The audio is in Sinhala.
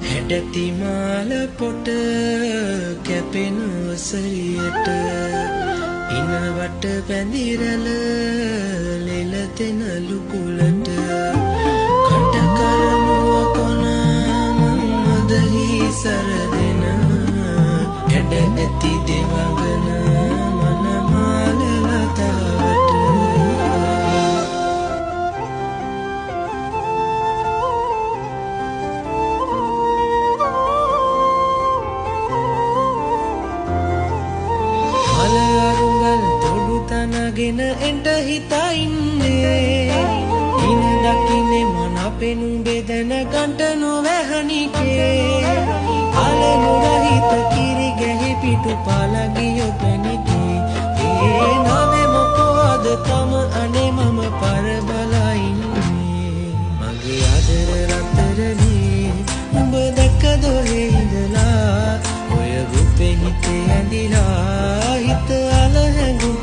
හැඩති මාල පොට කැපෙන වසරියට ඉනවට පැඳිරැල ලෙලතෙන ලුකුලට කට කරමුව කොන මදහි සරදෙන හැඩ ඇති දෙවඟන මනමාල ලතාවට තනගෙන එන්ට හිතා ඉන්නේ ඉන දකින්නේ මන පෙනු බෙදන ගන්ට නොවැහනිකේ අලනු රහිත කිරි ගැහි පිටු පාලගියෝ පැනිකේ ඒ නවේ මොකෝද තම අනේ මම පරබලා ඉන්නේ මගේ ආදර රත්තරනේ උඹ දැක්ක දොරේ ඉඳලා ඔය රූපේ හිතේ ඇඳිලා හිත අල හැඟුම්